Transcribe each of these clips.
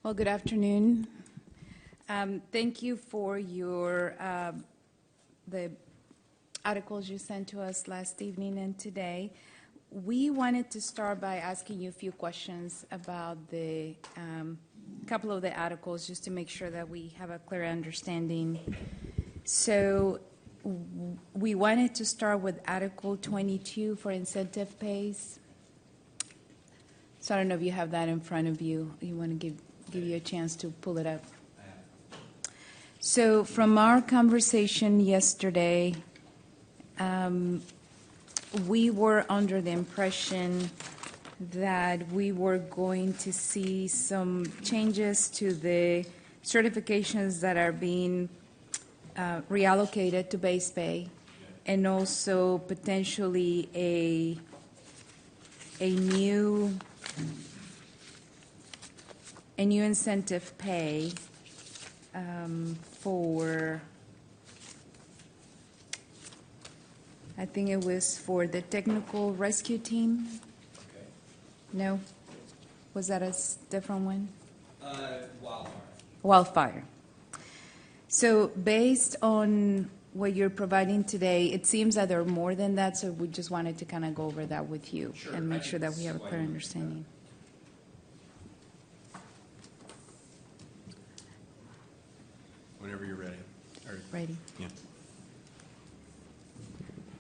Well, good afternoon. Thank you for your the articles you sent to us last evening and today. We wanted to start by asking you a few questions about the couple of the articles, just to make sure that we have a clear understanding. So we wanted to start with Article 22 for incentive pays. So I don't know if you have that in front of you. You want to give you a chance to pull it up. So from our conversation yesterday, we were under the impression that we were going to see some changes to the certifications that are being reallocated to base pay, and also potentially a new incentive pay for, I think it was for the technical rescue team. Okay. No? Was that a different one? Wildfire. Wildfire. So based on what you're providing today, it seems that there are more than that, so we just wanted to kind of go over that with you. Sure. And make sure that we have a clear understanding. Whenever you're ready. Ready. Yeah.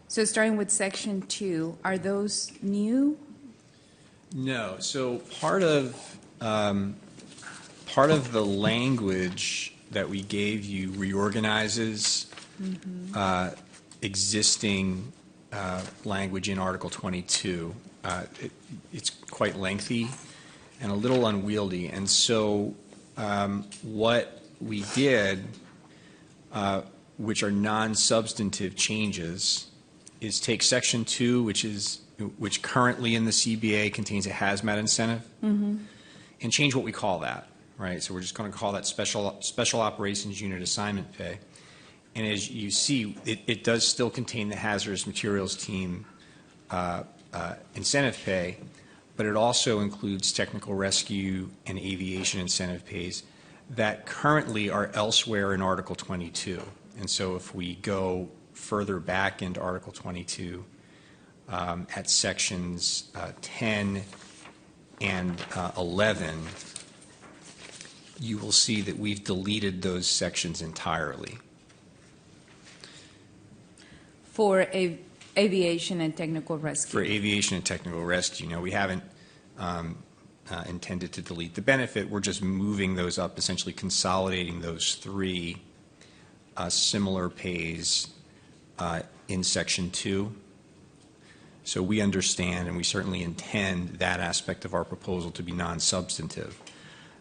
So starting with Section 2, are those new? No. So part of the language that we gave you reorganizes existing language in Article 22. It's quite lengthy and a little unwieldy, and so what we did, which are non-substantive changes, is take Section 2, which currently in the CBA contains a hazmat incentive, and change what we call that. Right. So we're just going to call that special operations unit assignment pay. And as you see, it does still contain the hazardous materials team incentive pay, but it also includes technical rescue and aviation incentive pays that currently are elsewhere in Article 22. And so if we go further back into Article 22 at sections 10 and 11, you will see that we've deleted those sections entirely. For aviation and technical rescue? For aviation and technical rescue. Now, we haven't intended to delete the benefit. We're just moving those up, essentially consolidating those three similar pays in Section 2. So we understand, and we certainly intend that aspect of our proposal to be non-substantive.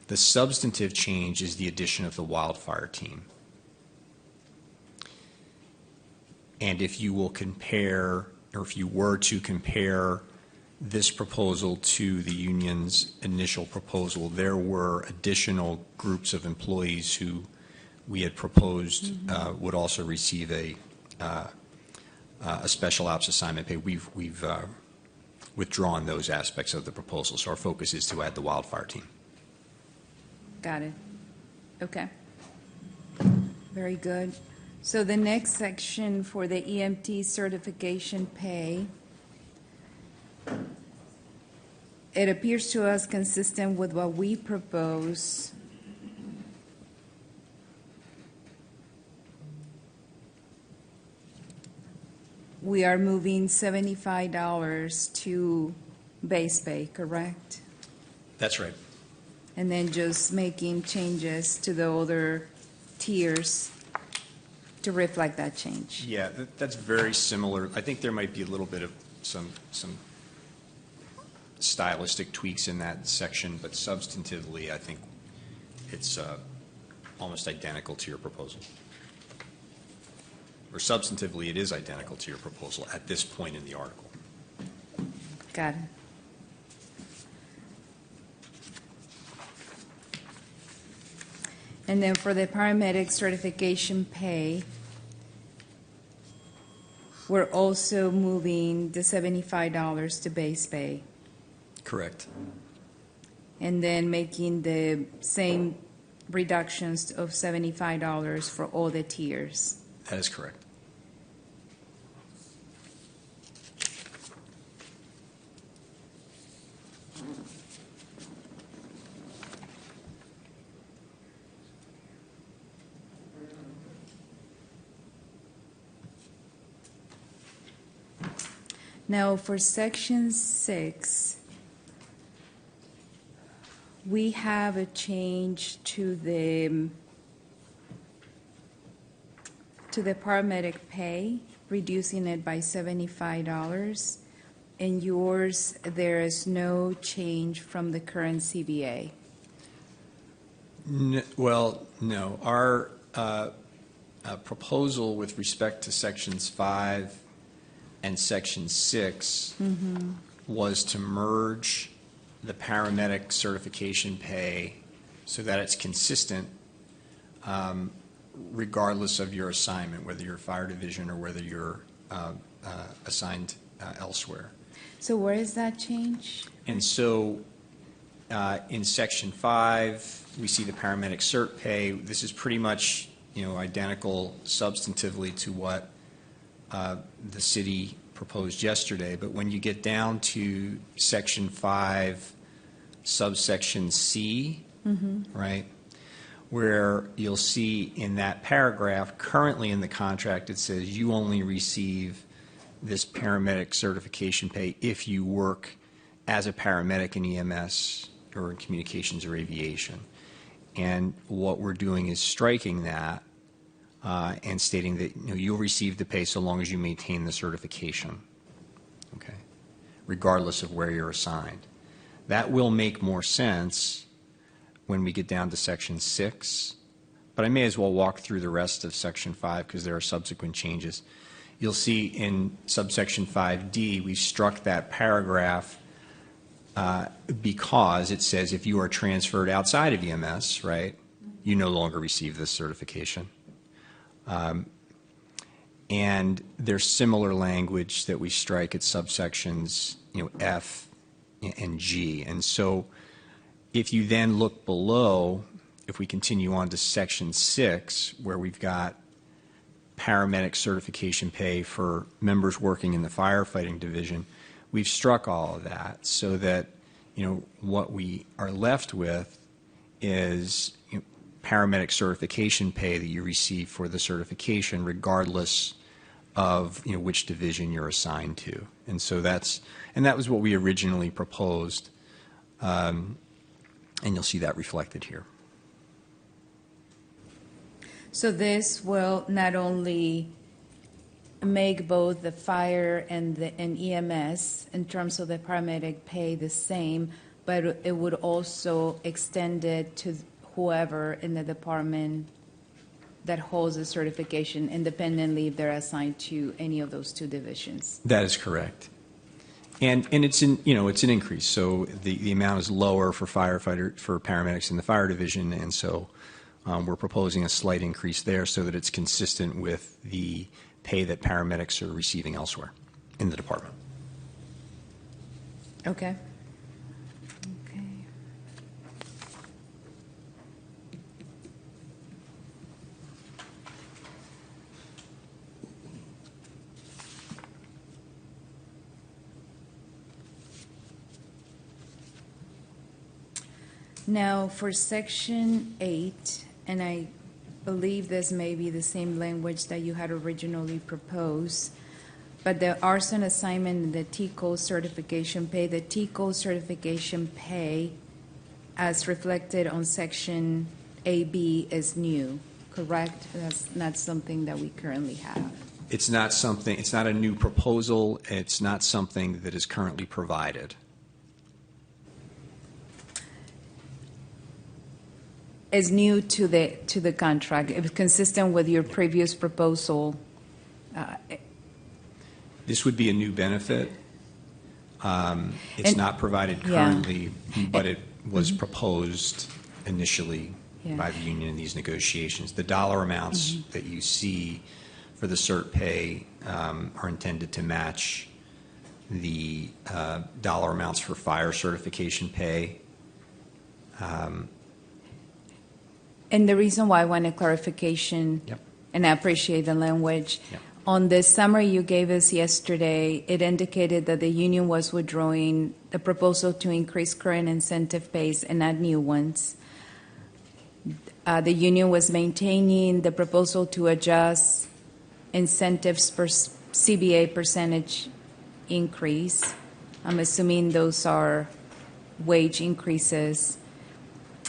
The substantive change is the addition of the wildfire team. And if you will compare, or if you were to compare this proposal to the union's initial proposal, there were additional groups of employees who we had proposed would also receive a special ops assignment pay. We've withdrawn those aspects of the proposal, so our focus is to add the wildfire team. Got it. Okay. Very good. So the next section for the EMT certification pay, it appears to us consistent with what we propose. We are moving $75 to base pay, correct? That's right. And then just making changes to the other tiers to reflect that change. Yeah, that's very similar. I think there might be a little bit of some stylistic tweaks in that section, but substantively, I think it's almost identical to your proposal. Or substantively, it is identical to your proposal at this point in the article. Got it. And then for the paramedic certification pay, we're also moving the $75 to base pay. Correct. and then making the same reductions of $75 for all the tiers. That is correct. Now, for Section 6, we have a change to the paramedic pay, reducing it by $75. In yours, there is no change from the current CBA. Well, no. Our proposal with respect to Sections 5 and Section 6 was to merge the paramedic certification pay so that it's consistent regardless of your assignment, whether you're fire division or whether you're assigned elsewhere. So where is that change? And so in Section 5, we see the paramedic cert pay. This is pretty much, identical substantively to what the city proposed yesterday. But when you get down to Section 5, subsection C, right, where you'll see in that paragraph, currently in the contract, it says you only receive this paramedic certification pay if you work as a paramedic in EMS or in communications or aviation. And what we're doing is striking that and stating that you'll receive the pay so long as you maintain the certification, okay, regardless of where you're assigned. That will make more sense when we get down to Section 6, but I may as well walk through the rest of Section 5 because there are subsequent changes. You'll see in subsection 5D, we struck that paragraph because it says if you are transferred outside of EMS, right, you no longer receive this certification. And there's similar language that we strike at subsections, F and G. And so if you then look below, if we continue on to Section 6, where we've got paramedic certification pay for members working in the firefighting division, we've struck all of that so that, what we are left with is paramedic certification pay that you receive for the certification regardless of, which division you're assigned to. And so that was what we originally proposed, and you'll see that reflected here. So this will not only make both the fire and EMS in terms of the paramedic pay the same, but it would also extend it to whoever in the department that holds the certification independently if they're assigned to any of those two divisions. That is correct. And it's it's an increase. So the amount is lower for paramedics in the fire division, and so we're proposing a slight increase there so that it's consistent with the pay that paramedics are receiving elsewhere in the department. Okay. Now, for Section 8, and I believe this may be the same language that you had originally proposed, but the arson assignment and the TCO certification pay, the TCO certification pay as reflected on Section AB is new, correct? That's not something that we currently have. It's not a new proposal. It's not something that is currently provided. Is new to the contract. It was consistent with your previous proposal. This would be a new benefit. It's not provided currently, but it was proposed initially by the union in these negotiations. The dollar amounts that you see for the cert pay are intended to match the dollar amounts for fire certification pay And the reason why I wanted clarification, Yep. and I appreciate the language, Yep. on the summary you gave us yesterday, it indicated that the union was withdrawing the proposal to increase current incentive pays and add new ones. The union was maintaining the proposal to adjust incentives per CBA percentage increase. I'm assuming those are wage increases.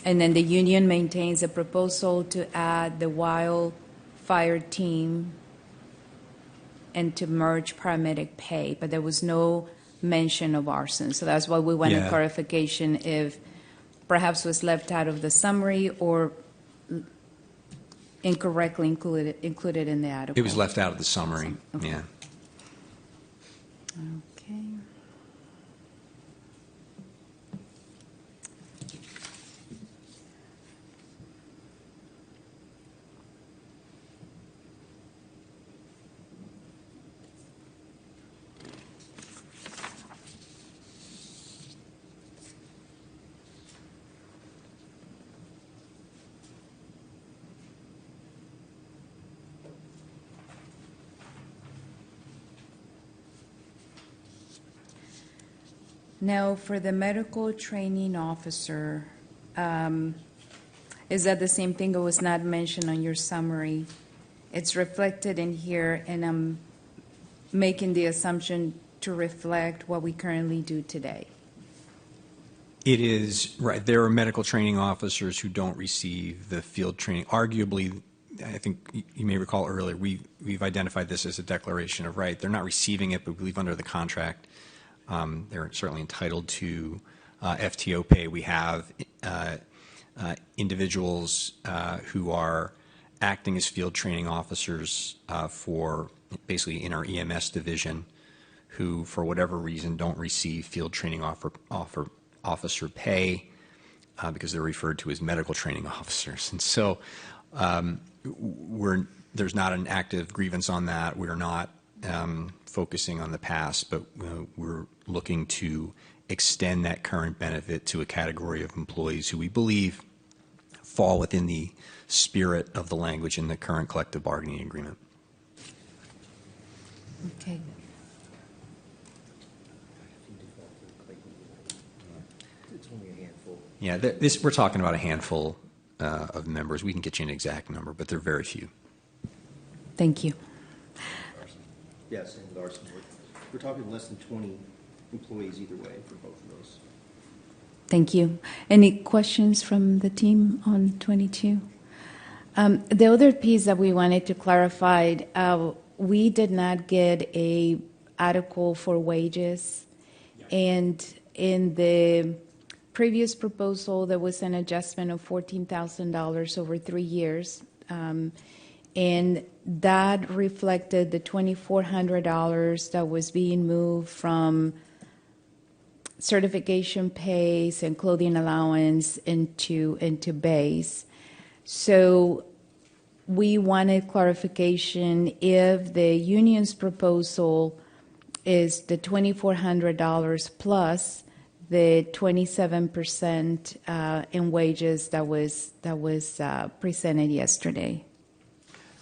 And then the union maintains a proposal to add the wildfire team and to merge paramedic pay, but there was no mention of arson. So that's why we wanted Yeah. clarification if perhaps was left out of the summary or incorrectly included in the article. It was left out of the summary, Okay. yeah. Okay. Now, for the medical training officer, is that the same thing that was not mentioned on your summary? It's reflected in here, and I'm making the assumption to reflect what we currently do today. It is, right, there are medical training officers who don't receive the field training. Arguably, I think you may recall earlier, we've identified this as a declaration of right. They're not receiving it, but we believe under the contract, they're certainly entitled to FTO pay. We have individuals who are acting as field training officers for basically in our EMS division who, for whatever reason, don't receive field training officer pay because they're referred to as medical training officers. And so there's not an active grievance on that. We're not focusing on the past, but we're looking to extend that current benefit to a category of employees who we believe fall within the spirit of the language in the current collective bargaining agreement. Okay. It's only a handful. Yeah, we're talking about a handful of members. We can get you an exact number, but they're very few. Thank you. Yes, and with arson, we're talking less than 20 employees either way for both of those. Thank you. Any questions from the team on 22? The other piece that we wanted to clarify, we did not get a article for wages, and in the previous proposal, there was an adjustment of $14,000 over 3 years, and that reflected the $2,400 that was being moved from certification pays and clothing allowance into base. So we wanted clarification if the union's proposal is the $2,400 plus the 27% in wages that was presented yesterday.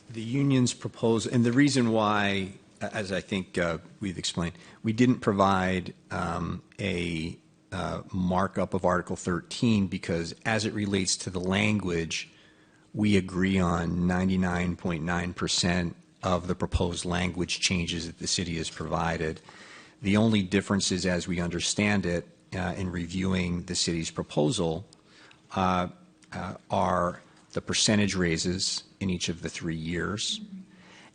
The union's proposal, and the reason why, as I think we've explained, we didn't provide a markup of Article 13 because as it relates to the language, we agree on 99.9% of the proposed language changes that the city has provided. The only differences, as we understand it, in reviewing the city's proposal are the percentage raises in each of the 3 years.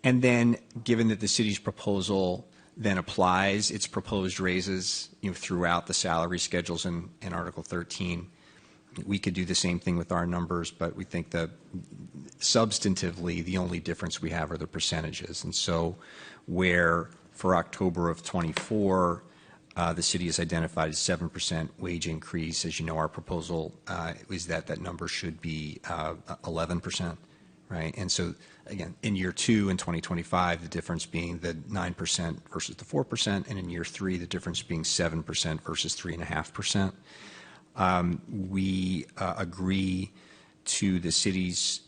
And then, given that the city's proposal then applies its proposed raises throughout the salary schedules in Article 13, we could do the same thing with our numbers, but we think that substantively the only difference we have are the percentages. And so where for October of 24, the city has identified a 7% wage increase. As you know, our proposal is that number should be 11%, right? And so, again, in year 2 in 2025, the difference being the 9% versus the 4%, and in year 3, the difference being 7% versus 3.5%. we agree to the city's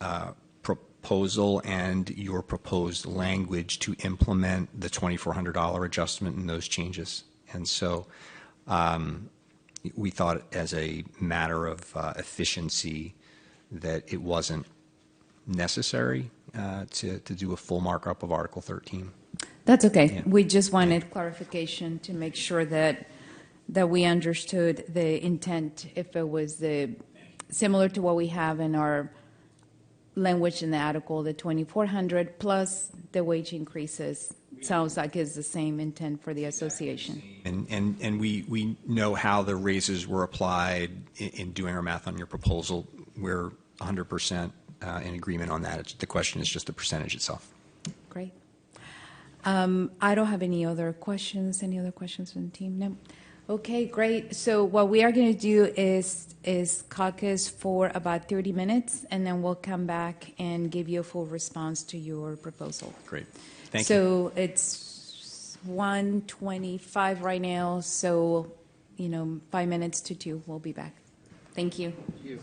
proposal and your proposed language to implement the $2,400 adjustment and those changes. And so we thought as a matter of efficiency that it wasn't necessary to do a full markup of Article 13. That's okay. Yeah. We just wanted clarification to make sure that we understood the intent, if it was similar to what we have in our language in the article, the 2,400 plus the wage increases. Sounds like it's the same intent for the association. And we know how the raises were applied in doing our math on your proposal. We're 100% in agreement on that. The question is just the percentage itself. Great. I don't have any other questions. Any other questions from the team? No. Okay, great. So what we are going to do is caucus for about 30 minutes, and then we'll come back and give you a full response to your proposal. Great. Thank you. So it's 1:25 right now, so 5 minutes to 2. We'll be back. Thank you. Thank you.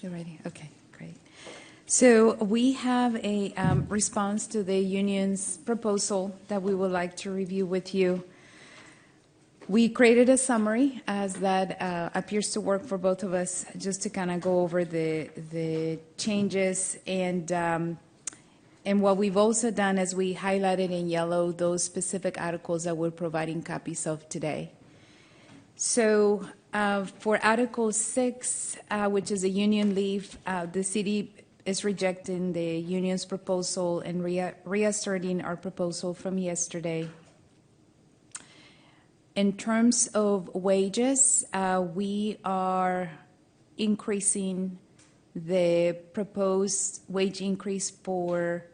You ready? Okay, great. So we have a response to the union's proposal that we would like to review with you. We created a summary as that appears to work for both of us, just to kind of go over the changes and what we've also done is we highlighted in yellow those specific articles that we're providing copies of today. So for Article 6, which is a union leave, the city is rejecting the union's proposal and reasserting our proposal from yesterday. In terms of wages, we are increasing the proposed wage increase for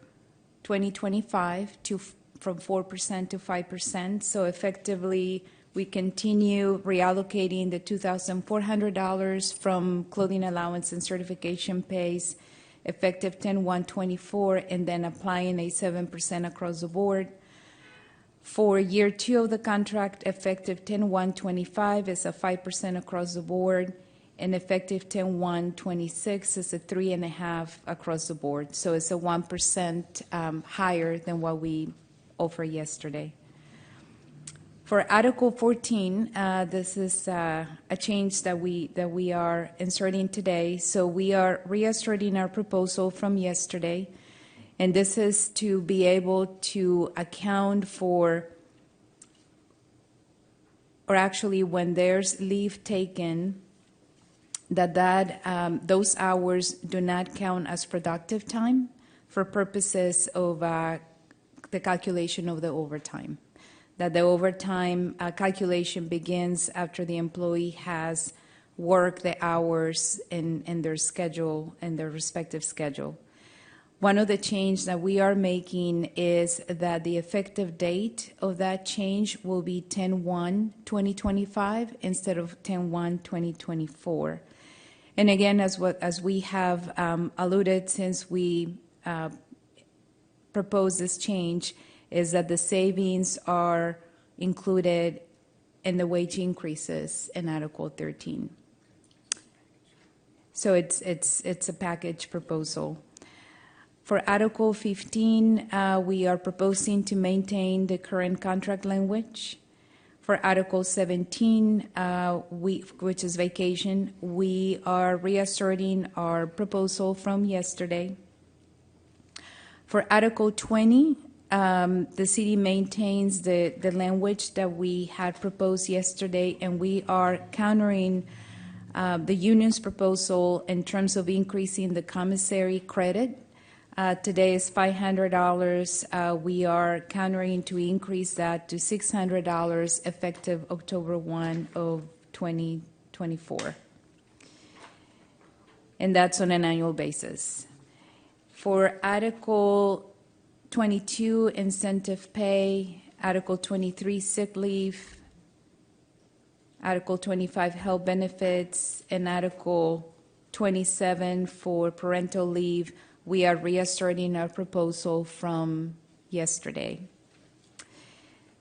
2025 from 4% to 5%. So effectively, we continue reallocating the $2,400 from clothing allowance and certification pays effective 10/1/24, and then applying a 7% across the board. For year 2 of the contract, effective 10/1/25 is a 5% across the board, and effective 10/1/26 is a 3.5% across the board. So it's a 1% higher than what we offered yesterday. For Article 14, this is a change that we are inserting today. So we are reasserting our proposal from yesterday, and this is to be able to account for, or actually when there's leave taken, those hours do not count as productive time for purposes of the calculation of the overtime. That the overtime calculation begins after the employee has worked the hours in their schedule, in their respective schedule. One of the changes that we are making is that the effective date of that change will be 10/1/2025 instead of 10/1/2024. And again, as we have alluded since we proposed this change, is that the savings are included in the wage increases in Article 13. So it's a package proposal. For Article 15, we are proposing to maintain the current contract language. For Article 17, which is vacation, we are reasserting our proposal from yesterday. For Article 20, the city maintains the language that we had proposed yesterday, and we are countering the union's proposal in terms of increasing the commissary credit. Today is $500. We are countering to increase that to $600 effective October 1 of 2024. And that's on an annual basis. For Article 22, incentive pay, Article 23, sick leave, Article 25, health benefits, and Article 27 for parental leave, we are reasserting our proposal from yesterday.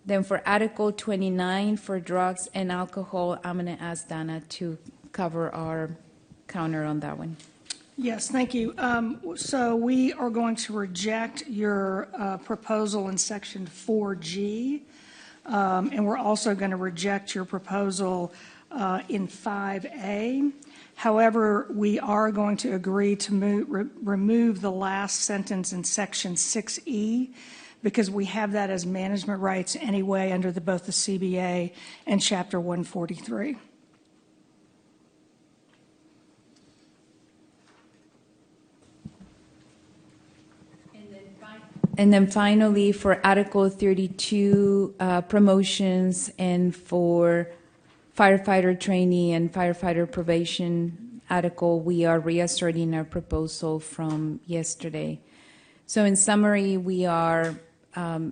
Then for Article 29 for drugs and alcohol, I'm going to ask Dana to cover our counter on that one. Yes, thank you. So we are going to reject your proposal in Section 4G, and we're also going to reject your proposal in 5A. However, we are going to agree to remove the last sentence in Section 6E because we have that as management rights anyway under both the CBA and Chapter 143. And then finally, for Article 32, promotions, and for firefighter trainee and firefighter probation article, we are reasserting our proposal from yesterday. So in summary, we are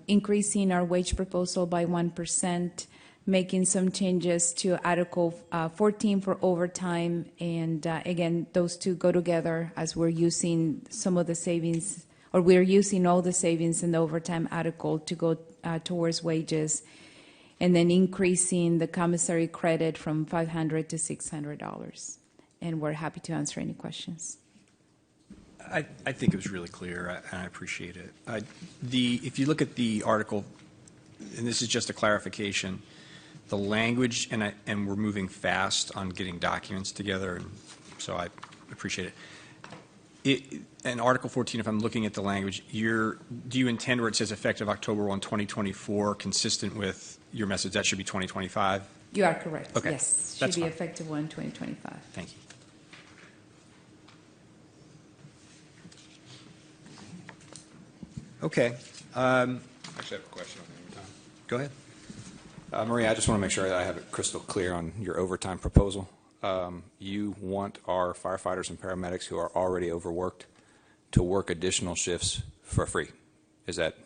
increasing our wage proposal by 1%, making some changes to Article 14 for overtime, and again, those two go together as we're using some of the savings, or we're using all the savings in the overtime article to go towards wages, and then increasing the commissary credit from $500 to $600. and we're happy to answer any questions. I think it was really clear, and I appreciate it. If you look at the article, and this is just a clarification, the language, and we're moving fast on getting documents together, and so I appreciate it. In Article 14, if I'm looking at the language, do you intend where it says effective October 1, 2024, consistent with your message, that should be 2025? You are correct. Okay, Yes, should that's be fine. effective 1/2025. Thank you. Okay. Actually, I have a question on the overtime. Go ahead. Maria, I just want to make sure that I have it crystal clear on your overtime proposal. You want our firefighters and paramedics who are already overworked to work additional shifts for free. Is that?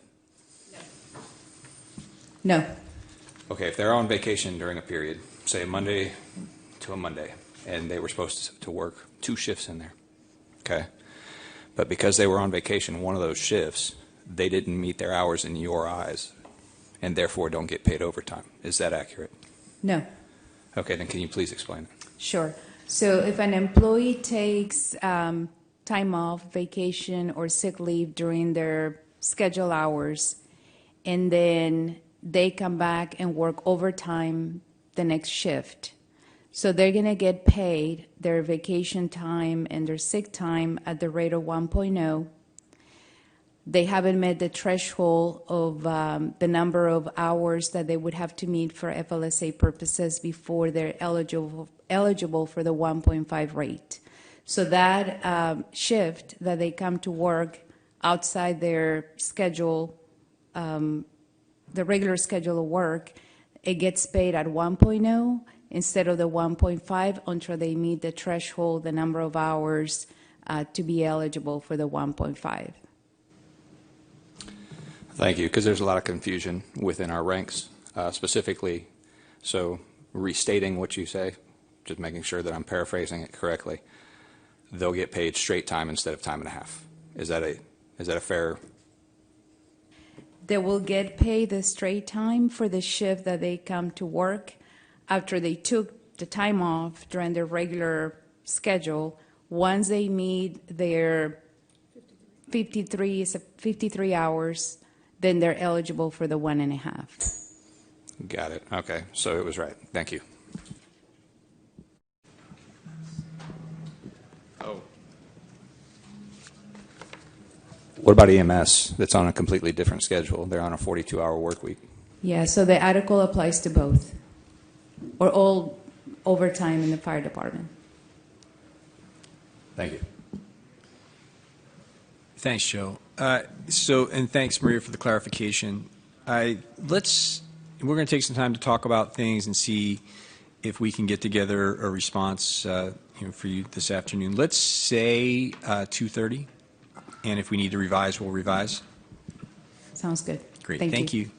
No. Okay, if they're on vacation during a period, say Monday to a Monday, and they were supposed to work 2 shifts in there, okay? But because they were on vacation, one of those shifts, they didn't meet their hours in your eyes, and therefore don't get paid overtime. Is that accurate? No. Okay, then can you please explain it? Sure. So if an employee takes time off, vacation, or sick leave during their scheduled hours, and then they come back and work overtime the next shift, so they're going to get paid their vacation time and their sick time at the rate of 1.0. They haven't met the threshold of the number of hours that they would have to meet for FLSA purposes before they're eligible for the 1.5 rate. So that shift that they come to work outside their schedule, the regular schedule of work, it gets paid at 1.0 instead of the 1.5 until they meet the threshold, the number of hours to be eligible for the 1.5. Thank you, because there's a lot of confusion within our ranks, specifically. So restating what you say, just making sure that I'm paraphrasing it correctly, they'll get paid straight time instead of time and a half. Is that a fair? They will get paid the straight time for the shift that they come to work after they took the time off during their regular schedule. Once they meet their 53 hours, then they're eligible for the 1.5. Got it. Okay, so it was right. Thank you. Oh. What about EMS that's on a completely different schedule? They're on a 42-hour work week. Yeah, so the article applies to both, or all overtime in the fire department. Thank you. Thanks, Joe. And thanks, Maria, for the clarification. We're going to take some time to talk about things and see if we can get together a response for you this afternoon. Let's say 2:30, and if we need to revise, we'll revise. Sounds good. Great. Thank Thank you.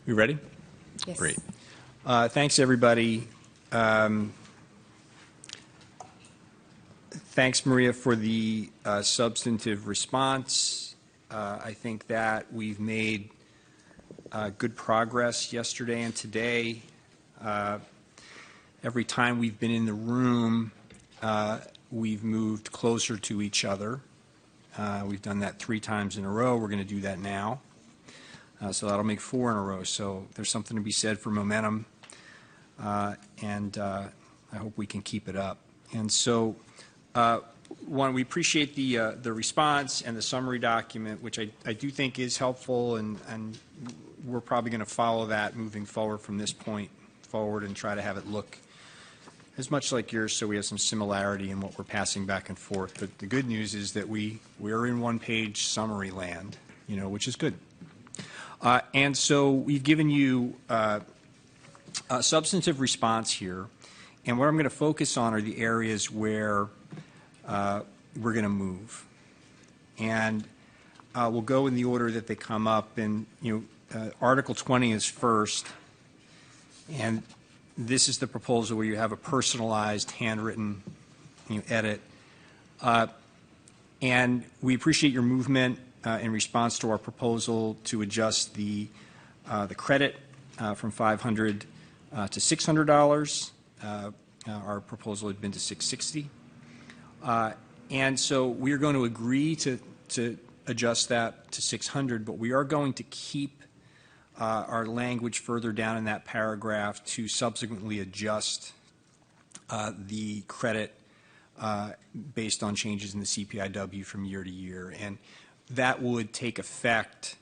We ready? Yes. Great. Thanks, everybody. Thanks, Maria, for the substantive response. I think that we've made good progress yesterday and today. Every time we've been in the room, we've moved closer to each other. We've done that 3 times in a row. We're going to do that now. So that'll make 4 in a row. So there's something to be said for momentum, and I hope we can keep it up. And so, one, we appreciate the response and the summary document, which I do think is helpful, and we're probably going to follow that moving forward from this point forward and try to have it look as much like yours, so we have some similarity in what we're passing back and forth. But the good news is that we're in one-page summary land, which is good. And so we've given you a substantive response here, and what I'm going to focus on are the areas where we're going to move. And we'll go in the order that they come up, and Article 20 is first, and this is the proposal where you have a personalized handwritten edit. And we appreciate your movement in response to our proposal to adjust the credit from $500 to $600. Our proposal had been to $660. And so we are going to agree to adjust that to $600, but we are going to keep our language further down in that paragraph to subsequently adjust the credit based on changes in the CPIW from year to year. And that would take effect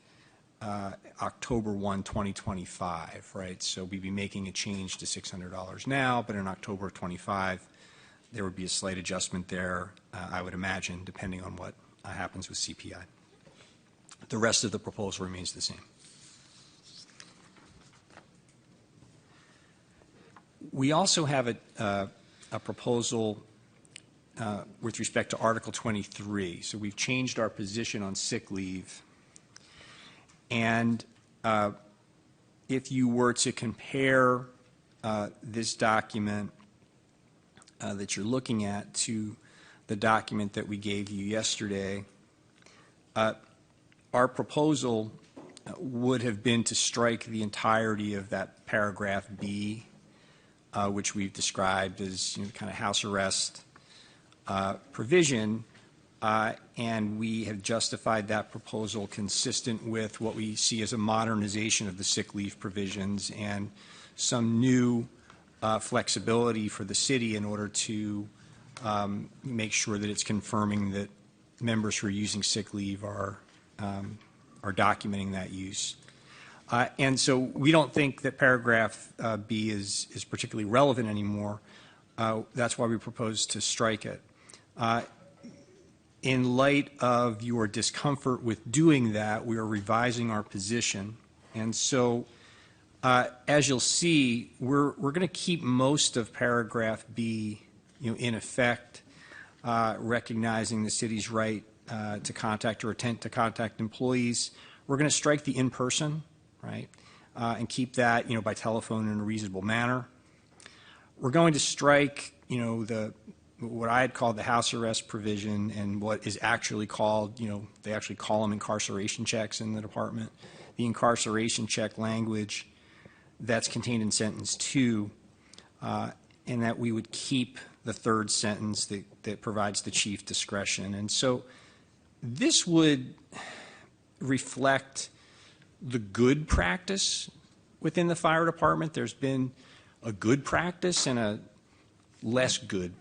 October 1, 2025, right? So we'd be making a change to $600 now, but in October of 25, there would be a slight adjustment there, I would imagine, depending on what happens with CPI. The rest of the proposal remains the same. We also have a proposal with respect to Article 23. So we've changed our position on sick leave. And if you were to compare this document that you're looking at to the document that we gave you yesterday, our proposal would have been to strike the entirety of that paragraph B, which we've described as kind of house arrest provision, and we have justified that proposal consistent with what we see as a modernization of the sick leave provisions and some new flexibility for the city in order to make sure that it's confirming that members who are using sick leave are documenting that use. And so we don't think that paragraph B is particularly relevant anymore. That's why we propose to strike it. In light of your discomfort with doing that, we are revising our position. And so as you'll see, we're going to keep most of paragraph B in effect, recognizing the city's right to contact or attempt to contact employees. We're going to strike the in-person, right, and keep that, by telephone in a reasonable manner. We're going to strike, what I had called the house arrest provision and what is actually called, they actually call them incarceration checks in the department. The incarceration check language that's contained in sentence 2, and that we would keep the third sentence that provides the chief discretion. And so this would reflect the good practice within the fire department. There's been a good practice and a less good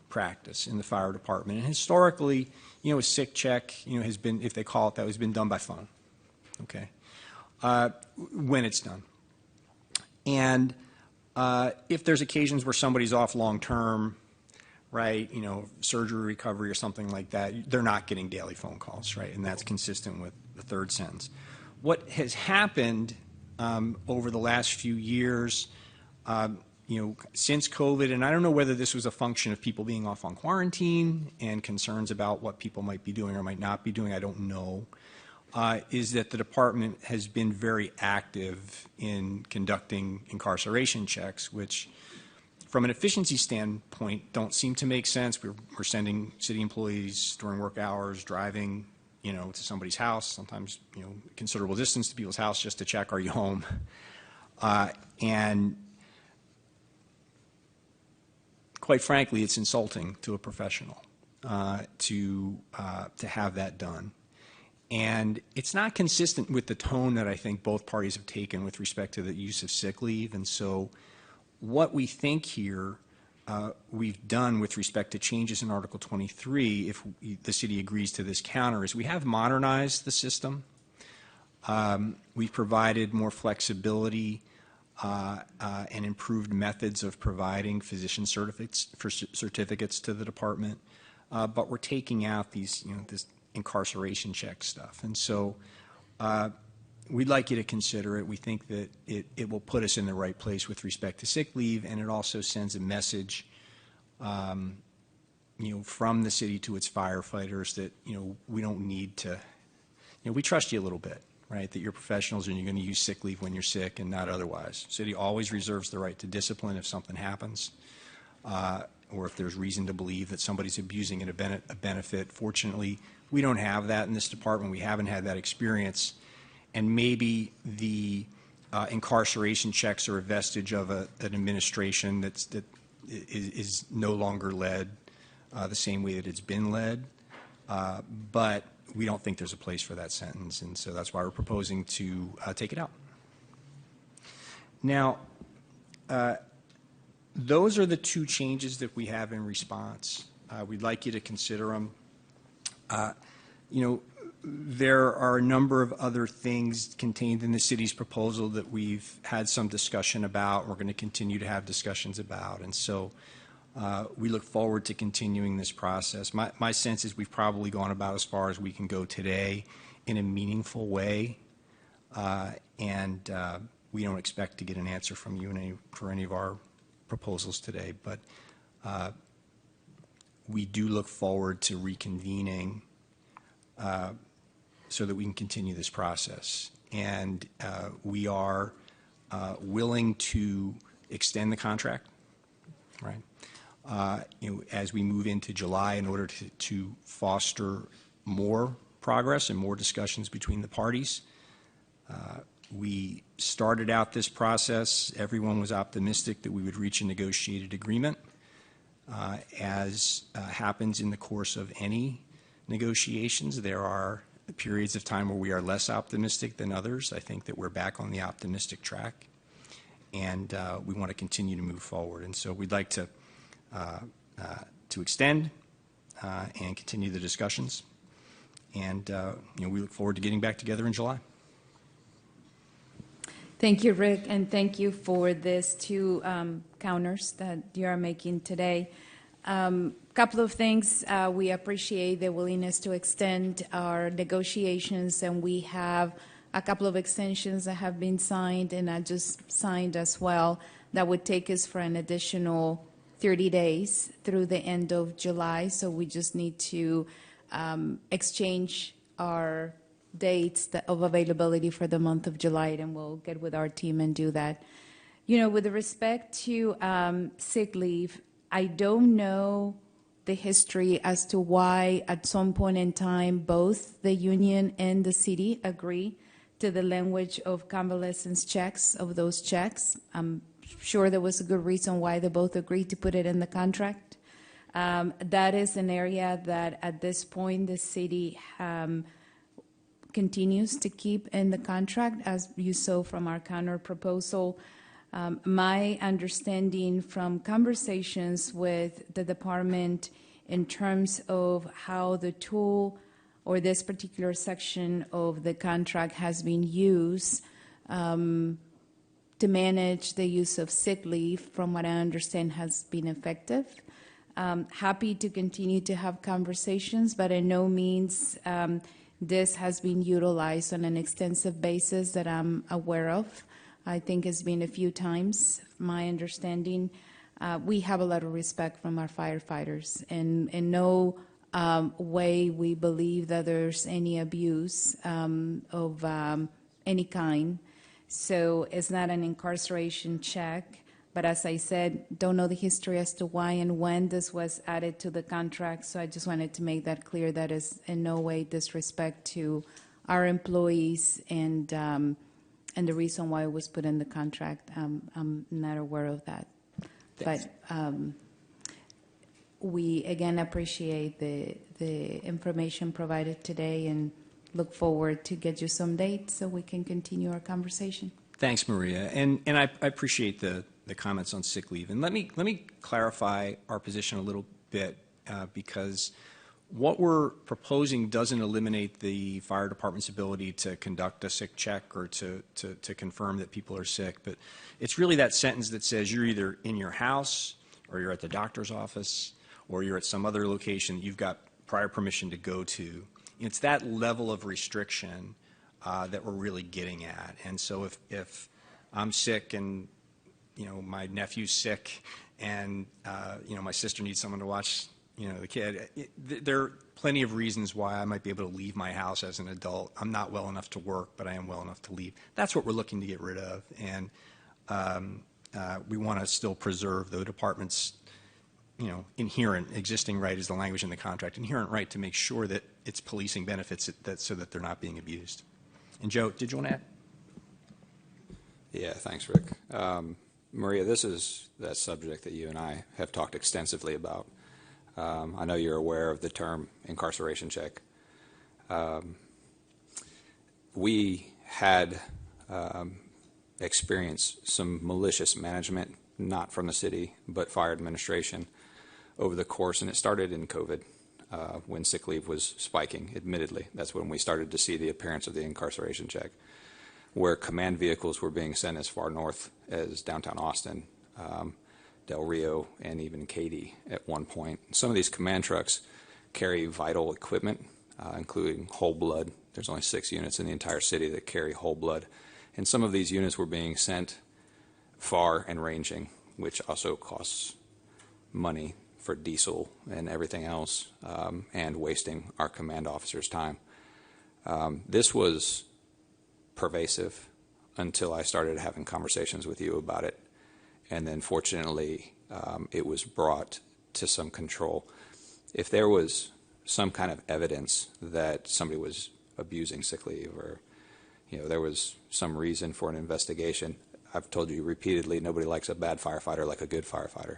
practice in the fire department. And historically, a sick check, has been, if they call it that, has been done by phone, okay, when it's done. And if there's occasions where somebody's off long-term, right, surgery, recovery, or something like that, they're not getting daily phone calls, right, and that's consistent with the third sentence. What has happened over the last few years, since COVID, and I don't know whether this was a function of people being off on quarantine and concerns about what people might be doing or might not be doing, I don't know. is that the department has been very active in conducting incarceration checks, which from an efficiency standpoint don't seem to make sense. We're sending city employees during work hours, driving, to somebody's house, sometimes, considerable distance to people's house just to check, are you home? And quite frankly, it's insulting to a professional to have that done. And it's not consistent with the tone that I think both parties have taken with respect to the use of sick leave. And so what we think here we've done with respect to changes in Article 23, if the city agrees to this counter, is we have modernized the system. We've provided more flexibility and improved methods of providing physician certificates to the department, but we're taking out these, this incarceration check stuff. And so we'd like you to consider it. We think that it will put us in the right place with respect to sick leave, and it also sends a message, from the city to its firefighters that, we don't need to, we trust you a little bit, right? That you're professionals and you're going to use sick leave when you're sick and not otherwise. City always reserves the right to discipline if something happens, or if there's reason to believe that somebody's abusing a benefit. Fortunately, we don't have that in this department. We haven't had that experience. And maybe the incarceration checks are a vestige of an administration that is no longer led the same way that it's been led. But we don't think there's a place for that sentence, and so that's why we're proposing to take it out. Now, those are the two changes that we have in response. We'd like you to consider them. There are a number of other things contained in the city's proposal that we've had some discussion about. We're going to continue to have discussions about, and so we look forward to continuing this process. My sense is we've probably gone about as far as we can go today in a meaningful way, and we don't expect to get an answer from you for any of our proposals today, but we do look forward to reconvening so that we can continue this process. And we are willing to extend the contract, right? As we move into July in order to foster more progress and more discussions between the parties. We started out this process, everyone was optimistic that we would reach a negotiated agreement. As happens in the course of any negotiations, there are periods of time where we are less optimistic than others. I think that we're back on the optimistic track, and we want to continue to move forward. And so we'd like to extend and continue the discussions, and we look forward to getting back together in July. Thank you, Rick, and thank you for these two counters that you are making today. Couple of things. We appreciate the willingness to extend our negotiations, and we have a couple of extensions that have been signed, and I just signed as well, that would take us for an additional 30 days through the end of July. So we just need to exchange our dates of availability for the month of July, and we'll get with our team and do that. With respect to sick leave, I don't know the history as to why at some point in time both the union and the city agree to the language of convalescence checks, of those checks. I'm sure there was a good reason why they both agreed to put it in the contract. That is an area that at this point the city continues to keep in the contract, as you saw from our counter proposal. My understanding from conversations with the department in terms of how the tool or this particular section of the contract has been used to manage the use of sick leave, from what I understand, has been effective. Happy to continue to have conversations, but in no means this has been utilized on an extensive basis that I'm aware of. I think it's been a few times, my understanding. We have a lot of respect from our firefighters, and no way we believe that there's any abuse of any kind. So it's not an incarceration check. But as I said, don't know the history as to why and when this was added to the contract. So I just wanted to make that clear. That is in no way disrespect to our employees and the reason why it was put in the contract. I'm not aware of that. Thanks. But we again appreciate the information provided today and look forward to get you some dates so we can continue our conversation. Thanks, Maria. And I appreciate the comments on sick leave. And let me clarify our position a little bit because what we're proposing doesn't eliminate the fire department's ability to conduct a sick check or to confirm that people are sick. But it's really that sentence that says you're either in your house or you're at the doctor's office or you're at some other location that you've got prior permission to go to. It's that level of restriction that we're really getting at. And so if I'm sick and my nephew's sick and my sister needs someone to watch the kid, there are plenty of reasons why I might be able to leave my house as an adult. I'm not well enough to work, but I am well enough to leave. That's what we're looking to get rid of. And we want to still preserve the department's inherent existing right is the language in the contract, inherent right to make sure that it's policing benefits so that they're not being abused. And Joe, did you want to add? Yeah, thanks, Rick. Maria, this is that subject that you and I have talked extensively about. I know you're aware of the term incarceration check. We had experienced some malicious management, not from the city, but fire administration over the course, and it started in COVID when sick leave was spiking, admittedly. That's when we started to see the appearance of the incarceration check, where command vehicles were being sent as far north as downtown Austin, Del Rio, and even Katy at one point. Some of these command trucks carry vital equipment, including whole blood. There's only 6 units in the entire city that carry whole blood. And some of these units were being sent far and ranging, which also costs money for diesel and everything else, and wasting our command officers' time. This was pervasive until I started having conversations with you about it. And then fortunately, it was brought to some control. If there was some kind of evidence that somebody was abusing sick leave or there was some reason for an investigation, I've told you repeatedly, nobody likes a bad firefighter like a good firefighter.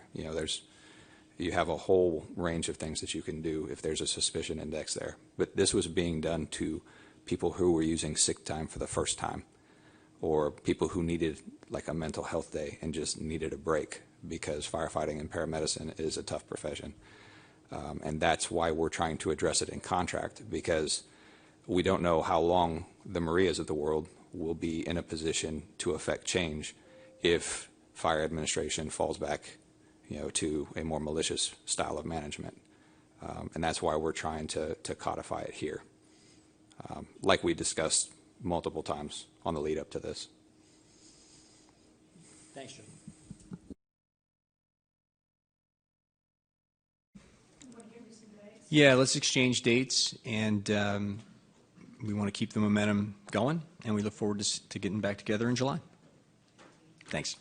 You have a whole range of things that you can do if there's a suspicion index there. But this was being done to people who were using sick time for the first time, or people who needed like a mental health day and just needed a break, because firefighting and paramedicine is a tough profession. And that's why we're trying to address it in contract, because we don't know how long the Marias of the world will be in a position to affect change if fire administration falls back to a more malicious style of management. And that's why we're trying to codify it here, like we discussed multiple times on the lead up to this. Thanks, Joe. Yeah, let's exchange dates, and we want to keep the momentum going, and we look forward to getting back together in July. Thanks.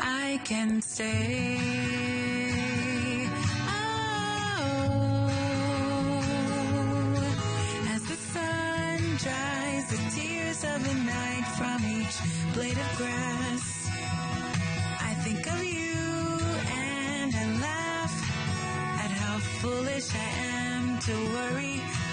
I can stay. Oh, as the sun dries the tears of the night from each blade of grass. foolish I am to worry.